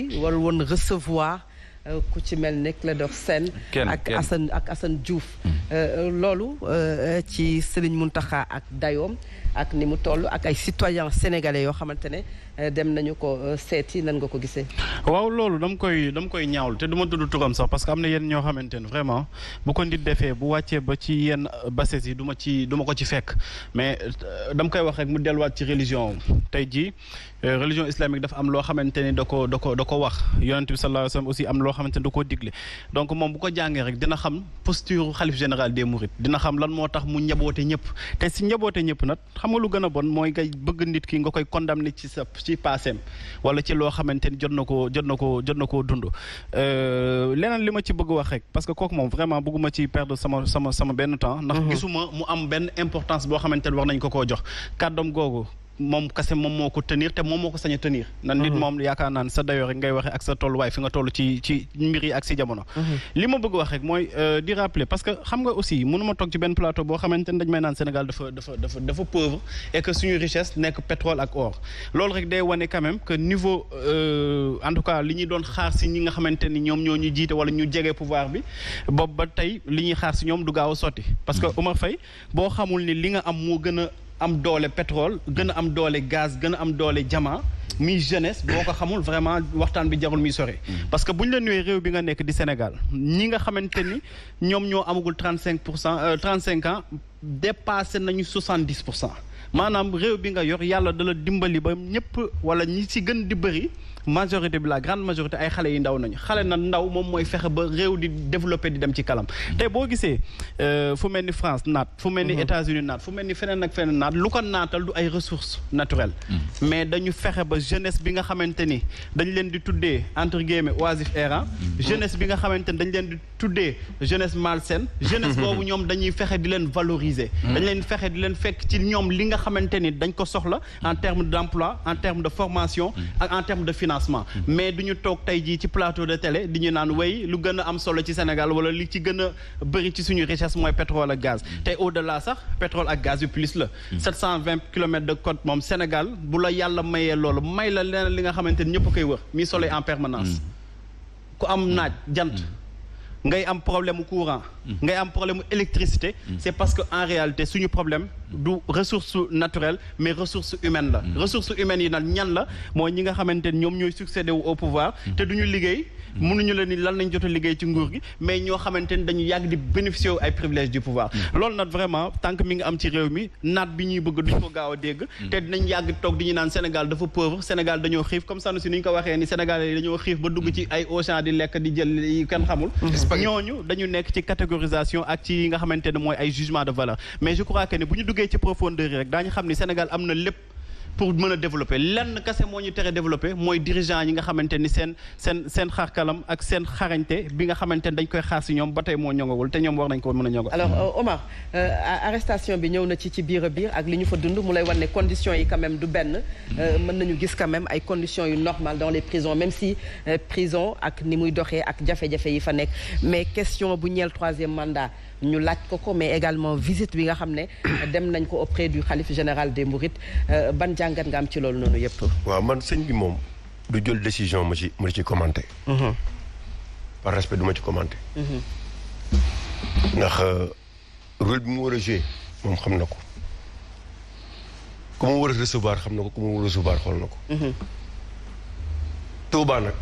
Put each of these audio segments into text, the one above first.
warul woon recevoir ku ci mel ne Clédor Sène ak Assane Diouf loolu ci Serigne Mountakha ak dayoom ak ni mu toll ak ay citoyens sénégalais yoo xamante ne dem nañu ko seeti nan nga ko gisee. waaw loolu dama koy ñaawlu te du ma tudd turam sax parce que am na yenn ñoo xamante ne vraiment bu ko nit defee bu wàccee ba ci yenn bases yi du ma ko ci fekk mais dama koy wax rek mu delluwaat ci religion tey jii religion islamique dafa am loo xamante ni da ko wax yonent bi sallallahu alayhi wasallam aussi am loo xamante ni da koo digle donc moom bu ko jàngee rek dina xam posture xalif général des mourides dina xam lan moo tax mu njaboote ñëpp te si njaboote ñëpp nag xam nga lu gën a bon mooy ngay bëgg nit ki nga koy condamner ci passem wala ci loo xamante ni jot na koo dund leneen li ma ci bëgg wax rek parce que kooku moom vraiment bëgguma ci perdre sama benn temps ndax gisuma mu am benn importance boo xamante ni war nañ ko koo jox kàddoom googu moom kese moom moo ko tenir te moom moo ko sañ a tenir nan nit moom yaakaar naan sa dayoo rek ngay waxee ak sa tolluwaay fi nga toll ci mbir yi ak si jamono li ma bëgg wax rek mooy di rappeler parce que xam nga aussi mënuma toog ci benn plateau boo xamante ne dañ may naan Sénégal dafa pauvre et que suñu richesse nekk pétrole ak or loolu rek day wane quand même que niveau en tout cas li ñuy doon xaar si ñi nga xamante ni ñoom ñoo ñu jiite wala ñu jege pouvoir bi boobu ba tey li ñuy xaar si ñoom du gaaw a sotti parce que Omar Faye boo xamul ni li nga am moo gën a am doole pétrole gën a am doole gaz gën a am doole diamant mi jeunesse boo ko xamul vraiment waxtaan bi jarul mi sore parce que bu ñu la nuyee réew bi nga nekk di Sénégal ñi nga xamante ni ñoom ñoo amagul 35 ans dépassé nañu 70%. maanaam réew bi nga yor yàlla dala dimbali ba ñëpp wala ñi ci gën di bëri majorité bi la grande majorité ay xale yi ndaw nañu xale na ndaw moom mooy fexe ba réew di développé di dem ci kalam te boo gisee fu mel ni France naat fu mel ni États-Unis naat fu mel ni feneen ak feneen naat lu ko naatal du ay ressources naturelles mais dañu fexe ba jeunesse bi nga xamante ni dañ leen di tuddee entre guillemets oisif errant jeunesse bi nga xamante ni dañ leen di tuddee jeunesse malsaine jeunesse boobu ñoom dañuy fexe di leen valoriser dañ leen fexe di leen fekk ci ñoom li nga xamante ni dañ ko soxla en termes d'emploi en termes de formation ak en termes de financement mais duñu toog tey jii ci plateau de télé di ñu naan way lu gën a am solo ci Sénégal wala li ci gën a bëri ci suñu richesse mooy pétrole ak gaz te au-delà sax pétrole ak gaz yu plus la 720 kilomètres de côte moom Sénégal bu la yàlla mayee loolu may la leneen li nga xamante ni ñëpp a koy wër mi soleil en permanence ku am naaj jant ngay am problème courant ngay am problème électricité c'est parce que en réalité suñu problème du ressource naturelle mais ressource humaine la ressources humaines yi nag ñan la mooy ñi nga xamante ni ñoom ñooy succédé wu au pouvoir te duñu liggéey mënuñu la ni lan lañ jot a liggéey ci nguur gi mais ñoo xamante ni dañu yàgg di bénéficier wu ay privilèges du pouvoir loolu nag vraiment tant que mi ngi am ci réew mi naat bi ñuy bëgg duñ ko gaaw a dégg te dinañ yàgg toog di ñu naan Sénégal dafa pauvre Sénégal dañoo xiif comme ça si ni ñu ko waxee ni Sénégal yi dañoo xiif ba dugg ci ay Auchan di lekk di jël yi kenn xamul ñooñu dañu nekk ci catégorisation ak ci yi nga xamante ne mooy ay jugement de valeur mais je crois que ne bu ñu duggee ci profondeur yi rek daañu xam ni Sénégal am na lépp pour mën a développer lenn kese moo ñu tere développer mooy dirigeant yi nga xamante ni seen xarkalam ak seen xarañte bi nga xamante ni dañ koy xaar si ñoom ba tey moo ñongawul te ñoom war nañ ko mën a ñongo alors Omar arrestation bi ñëw na ci biir a biir ak li ñu fa dund mu lay wan ne conditions yi quand même du benn mën nañu gis quand même ay conditions yu normales dans les prisons même si prison ak ni muy doxee ak jafe-jafe yi fa nekk mais question bu ñeel 3e mandat ñu laaj ko mais également visite bi nga xam ne dem nañ ko auprès du khalife général des mourides ban jàngat nga am ci loolu noonu yëpp. waaw man sëñ bi moom du jël décision ma ci commenter. par respect du ma ci commenter. ndax rôle bi mu war a jouer moom xam na ko ku mu war a recevoir xam na ko ku mu war a recevoir xool na ko. Touba nag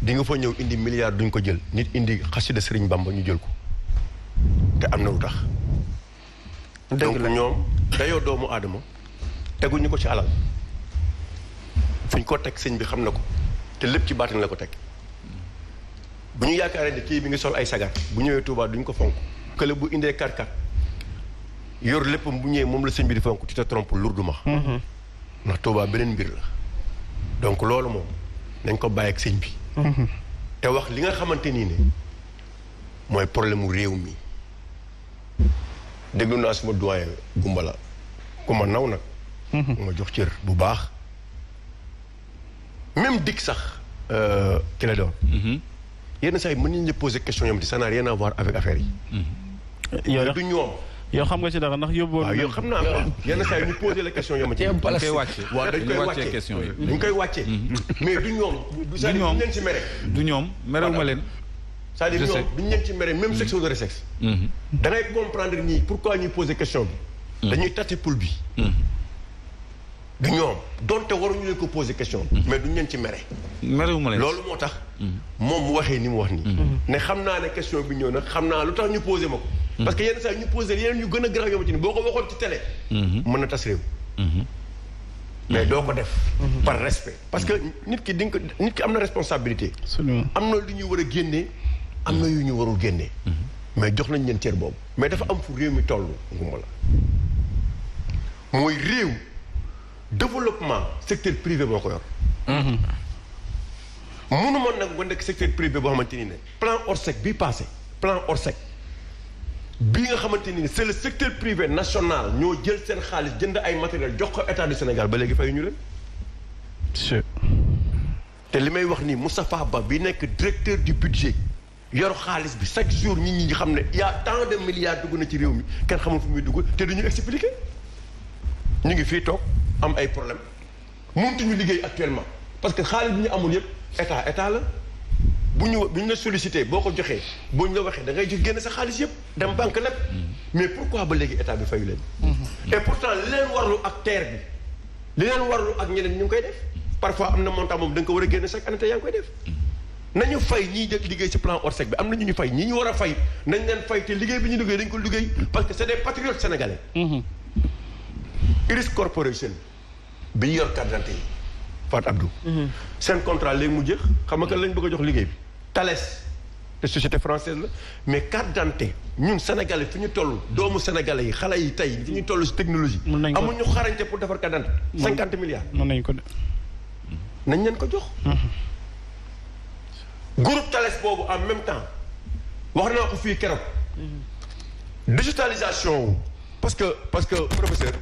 di nga fa ñëw indi milliard duñ ko jël nit indi xasida Sëriñ Bamba ñu jël ko. te am na lu tax donc ñoom dayoo doomu aadama teguñu ko ci alal fi ñu ko teg sëñ bi xam na ko te lépp ci baatin la ko teg bu ñu yaakaaree ne kii bi ngi sol ay sagar bu ñëwee Touba duñ ko fonk kële bu indee karkat yor lépp bu ñëwee moom la sëñ bi di fonk tu te trompes lourdement ndax Touba beneen mbir la donc loolu moom nañ ko bàyyi ak sëñ bi te wax li nga xamante nii ne mooy problème mu réew mi déglu naa suma doyen Gumbala ku ma naw nag ma jox cër bu baax même dik sax Clédor yenn saa yi mën nañu la poser question yom te ça n'a rien à voir avec affaire yi du ñoom yow xam nga ci dara ndax yóbboo. waaw yow xam naa yenn saa yi ñu posé la question yoo ma ci. dañ koy wàcce. waaw dañ koy wàccee question yi. dañ koy wàccee. mais du ñoom. du ñoom leen ci mere. du ñoom merewuma leen. c'est-à-dire ñoom duñ leen ci mere même sexe wala sexe. da ngay comprendre ñii pourquoi ñuy posé question bi. dañuy tâter pouls bi. du ñoom donte waruñu leen ko poser question. mais duñ leen ci mere. merewuma leen loolu moo tax. moom mu waxee ni mu wax nii. ne xam naa ne question bi ñëw nag xam naa lu tax ñu posé ma ko. parce que yenn saa ñu posé yeneen yu gën a garaaw yoo ci ni boo ko waxoon ci télé. mën na tas réew. mais doo ko def. par respect parce que nit ki am na responsabilité. am na lu ñu war a génnee am na yu ñu warul génnee. mais jox nañ leen cër boobu. mais dafa am fu réew mi toll ngumba la mooy réew. développement secteur privé moo ko yor. mënuma nag nga nekk secteur privé boo xamante ni ne plan Orsec bii passé plan Orsec bii nga xamante ni ne c'est le secteur privé national ñoo jël seen xaalis jënd ay matériel jox ko état du Sénégal ba léegi fayu ñu leen. te li may wax nii Moustapha Ba bi nekk directeur du budget yor xaalis bi chaque jour ñi xam ne y a tant de milliards dugg na ci réew mi kenn xamul fu muy dugg te duñu expliquer ñu ngi fii toog. am ay problème mëntuñu liggéey actuellement parce que xaalis bi ñu amul yëpp état la bu ñu la sollicité boo ko joxee boo ñu la waxee da ngay jox génn sa xaalis yëpp dem banque lépp mais pourquoi ba léegi état bi fayu leen. et pourtant li leen warlu ak terre bi li leen warlu ak ñeneen ñu ngi koy def parfois am na montant moom da nga ko war a génn chaque année te yaa ngi koy def. nañu fay ñiy jël liggéey ci plan Orsec bi am na ñu fay ñi ñu war a fay nañ leen fay te liggéey bi ñu liggéey dañ ko liggéey parce que c'est des patriotes sénégalais. Iris Corporation. bi ñu yor carte d'identité yi Fatou Abdou. seen contrat léegi mu jeex xam nga kan lañ bëgg a jox liggéey bi. Thales te société française la mais carte d'identité ñun sénégalais fi ñu toll doomu sénégalais yi xale yi tey fi ñu toll si technologie. amuñu xarañte pour defar carte d'identité. 50 milliards. mën nañ ko de. nañ leen ko jox. groupe Thales boobu en même temps wax naa ko fii keroog. digitalisation parce que professeur.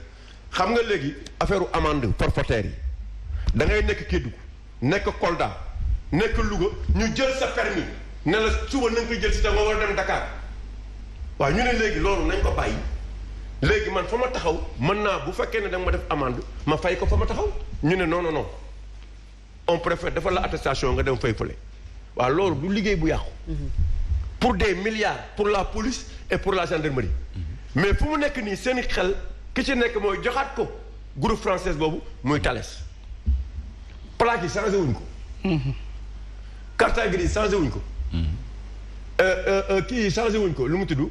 xam nga léegi affaire amende forfaitaire yi da ngay nekk Kédougou nekk Kolda nekk Louga ñu jël sa permis ne la suba na nga koy jël si te nga war a dem Dakar waaw ñu ne léegi loolu nañ ko bàyyi léegi man fa ma taxaw mën naa bu fekkee ne da nga ma def amende ma fay ko fa ma taxaw ñu ne non on préfère dafa la attestation nga dem fay fële waaw loolu du liggéey bu yàqu. pour des milliards pour la police et pour la gendarmerie mais fu mu nekk nii seen xel. ki ci nekk mooy joxaat ko groupe français boobu muy Thales plaque yi changé wuñ ko. carte grise changé wuñ ko. kii changé wuñ ko lu mu tudd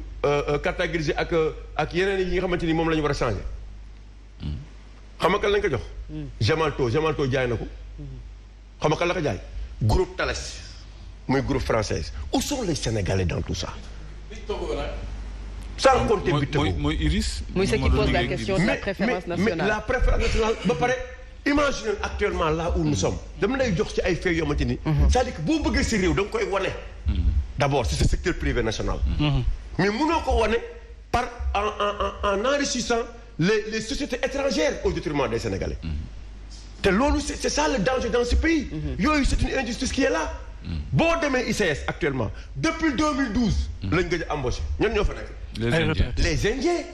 carte grise ak yeneen yi nga xamante ni moom la ñu war a changé. xam nga kan lañ ko jox. Gemalto jaay na ko. xam nga kan la ko jaay. groupe Thales muy groupe français où sont les Sénégalais dans tout ça. sans compter bi mooy Iris. muy ce qui pose la question de la préférence nationale. mais la préférence nationale ba pare imaginez actuellement là où nous sommes. dama lay jox ci ay faits yoo xamante ni. c'est-à-dire que boo bëggee si réew da nga koy wane. d'abord c'est ce secteur privé national. mais mënoo ko wane par en enrichissant les sociétés étrangères au détriment des Sénégalais. te loolu c'est ça le danger dans ce pays. yooyu c'est une injustice qui est là. boo demee ICS actuellement depuis 2012. lañ gëj a embauché ñan ñoo fa nekk. les Indiens.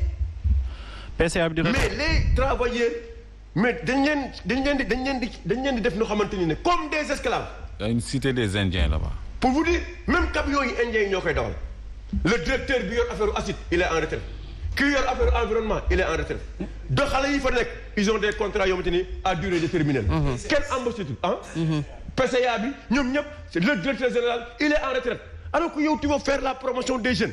PCA bi di mais les travailleurs mais dañ leen di def noo xamante ni ne comme des esclaves. Il y a une cité des Indiens là-bas. pour vous dire même camions yi Indiens yi ñoo koy dawal le directeur bi yor affaire acide il est en retraite kii yor affaire environnement il est en retraite de xale yi fa nekk ils ont des contrats yoo xamante ni à durée déterminée. kenn embauché tout ah. PCA bi ñoom ñëpp c'est le directeur général il est en retraite alors que yow tu veux faire la promotion des jeunes.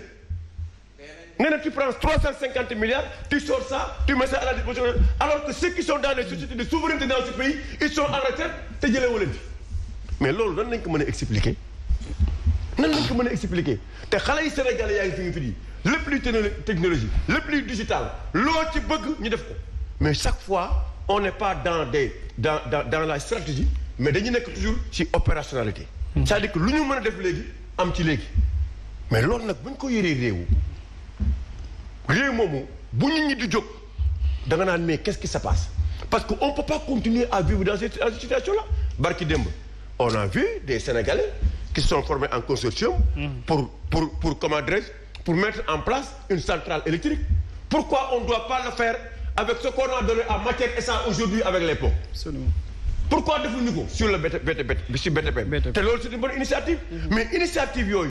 nga ne tu prends 350 milliards tu sors ça tu mets ça à la disposition alors que ceux qui sont dans les sociétés de souveraineté dans ce pays ils sont en retraite te jëlee wu leen fi mais loolu nan lañ ko mën a expliquer te xale yi Sénégalais yaa ngi fi di lépp luy technologie lépp luy digital loo ci bëgg ñu def ko mais chaque fois on n'est pas dans la stratégie mais dañu nekk toujours ci opérationnalité. c'est-à-dire que lu ñu mën a def léegi am ci léegi mais loolu nag bu ñu ko yoree réew moomu bu nit ñi di jóg da nga naan mais qu'est-ce qui se passe parce que on peut pas continuer à vivre dans cette situation là barki démb on a vu des Sénégalais qui se sont formés en consortium pour comment dirais-je pour mettre en place une centrale électrique pourquoi on ne doit pas le faire avec ce qu'on a donné en matière essence aujourd'hui avec les ponts. Absolument. Pourquoi defuñu ko sur le BTP te loolu c'est une bonne initiative. mais initiative yooyu